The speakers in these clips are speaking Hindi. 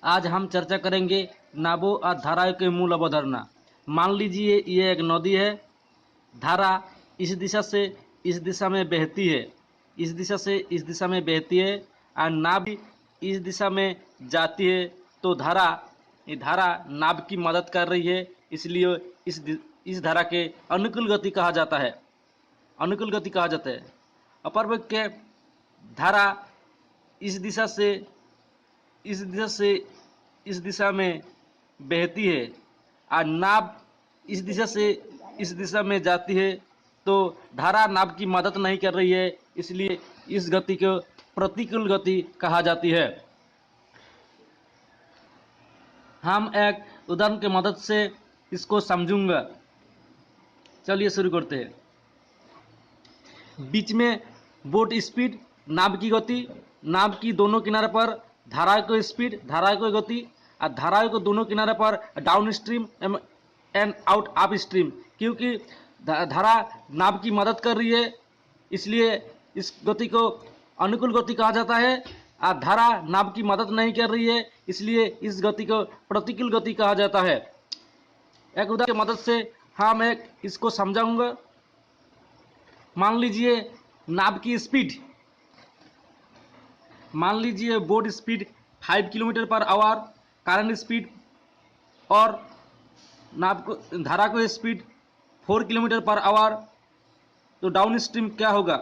आज हम चर्चा करेंगे नावों और धाराओं के मूल अवधारणा। मान लीजिए ये एक नदी है। धारा इस दिशा से इस दिशा में बहती है, इस दिशा से इस दिशा में बहती है और नाव भी इस दिशा में जाती है। तो ये धारा नाव की मदद कर रही है, इसलिए इस धारा के अनुकूल गति कहा जाता है। अनुकूल गति कहा जाता है। अपर वाक्य धारा इस दिशा से इस दिशा से इस दिशा में बहती है और नाव इस दिशा से इस दिशा में जाती है। तो धारा नाव की मदद नहीं कर रही है, इसलिए इस गति को प्रतिकूल गति कहा जाती है। हम एक उदाहरण की मदद से इसको समझूंगा। चलिए शुरू करते हैं। बीच में बोट स्पीड, नाव की गति, नाव की दोनों किनारे पर धारा को स्पीड, धारा को गति और धाराओं को दोनों किनारे पर down stream and out up stream. क्योंकि धारा नाव की मदद कर रही है, इसलिए इस गति को अनुकूल गति कहा जाता है। और धारा नाव की मदद नहीं कर रही है, इसलिए इस गति को प्रतिकूल गति कहा जाता है। एक उदाहरण की मदद से हम इसको समझाऊंगा। मान लीजिए नाव की स्पीड, मान लीजिए boat speed 5 kilometre per our, current speed और नाव को धारा को स्पीड 4 किलोमीटर पर आवर। तो डाउन स्ट्रीम क्या होगा?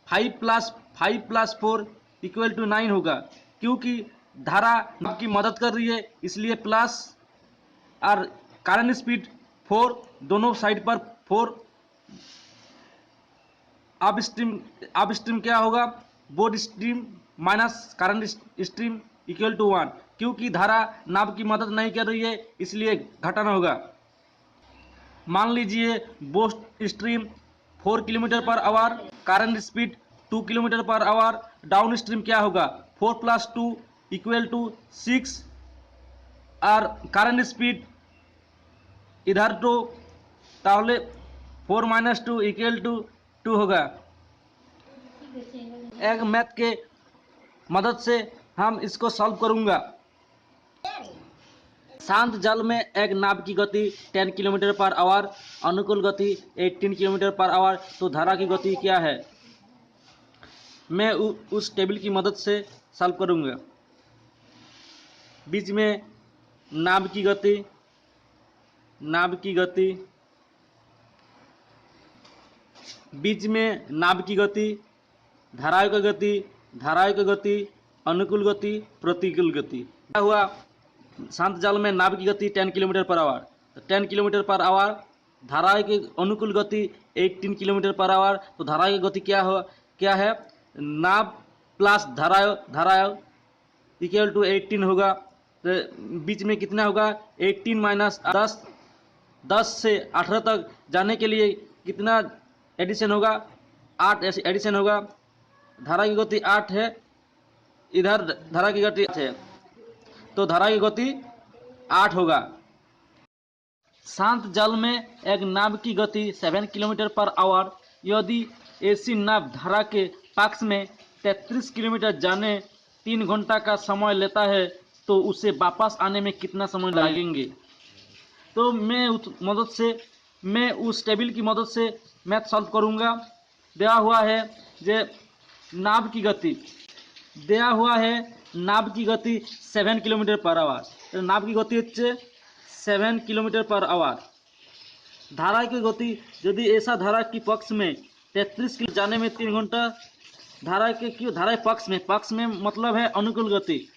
5 प्लस 4 इक्वल टू 9 होगा। क्योंकि धारा नाव की मदद कर रही है, इसलिए प्लस, और करंट स्पीड 4, दोनों साइड पर 4। अब स्ट्रीम क्या होगा? Boat stream minus current stream equal to 1। क्योंकि धारा नाव की मदद नहीं कर रही है, इसलिए घटाना होगा। मान लीजिए boat stream 4 kilometre per our, current speed 2 kilometre per our. Down stream क्या होगा? 4 प्लस 2 इक्वल टू 6 और करंट स्पीड इधर तो ताहले 4 माइनस 2 इक्वल टू 2 होगा। एक मैथ के मदद से हम इसको सॉल्व करूंगा। शांत जल में एक नाव की गति 10 किलोमीटर पर आवर, अनुकूल गति 18 किलोमीटर पर आवर। तो धारा की गति क्या है? मैं उस टेबल की मदद से सॉल्व करूंगा। बीच में नाव की गति, बीच में नाव की गति, धाराओं की गति, अनुकूल गति, प्रतिकूल गति। क्या हुआ? शांत जल में नाव की गति 10 किलोमीटर पर आवर, तो 10 किलोमीटर पर आवर। धाराओं की अनुकूल गति 18 किलोमीटर पर आवर। तो धाराओं की गति क्या है? नाव प्लस धाराओं इक्वल टू 18 होगा। तो बीच में कितना होगा? 18 माइनस 10 से 18 तक जाने के लिए कितना एडिशन होगा? 8 एडिशन होगा। धारा की गति 8 है, इधर धारा की गति 8 है, तो धारा की गति 8 होगा। शांत जल में एक नाव की गति 7 किलोमीटर पर आवर। यदि ऐसी नाव धारा के पक्ष में 33 किलोमीटर जाने 3 घंटा का समय लेता है, तो उसे वापस आने में कितना समय लगेंगे? तो मैं उस टेबल की मदद से मैथ सॉल्व करूंगा। दिया हुआ है जे नाव की गति, देया हुआ है नाव की गति 7 किलोमीटर पर आवर। तो नाव की गति হচ্ছে 7 किलोमीटर पर आवर। धारा की गति यदि ऐसा धारा की पक्ष में 33 किलो जाने में 3 घंटा, धारा के पक्ष में मतलब है अनुकूल गति।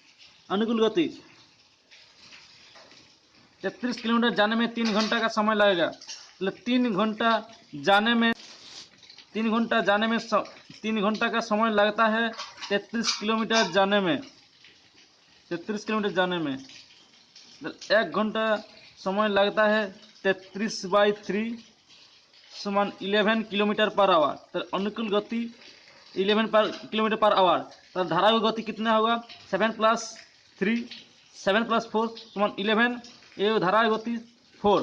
33 किलोमीटर जाने में 3 घंटा का समय लगेगा। मतलब 3 घंटा का समय लगता है 33 किलोमीटर जाने में। 1 घंटा समय लगता है 33/3 समान 11 किलोमीटर पर आवर। तो अनुकूल गति 11 किलोमीटर पर आवर। तो धारा की गति कितना होगा? 7 प्लस 4 समान 11। ये धारा की गति 4।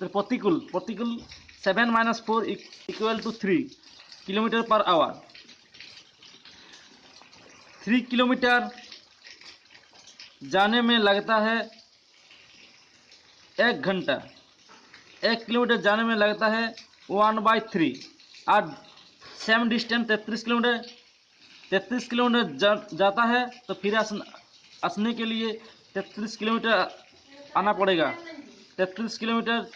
तो प्रतिकूल 7 minus 4 equal to 3 kilometre per hour. 3 kilometre जाने में लगता है 1 घंटा। 1 किलोमीटर जाने में लगता है 1/3 और सेम डिस्टेंस 33 किलोमीटर। 33 किलोमीटर जाता है तो फिर आसने के लिए 33 किलोमीटर आना पड़ेगा। 33 किलोमीटर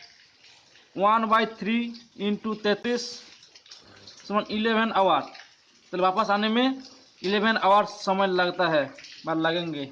1/3 इंटू 33 समान 11 आवर। तो वापस आने में 11 आवर समय लगता है, बार लगेंगे।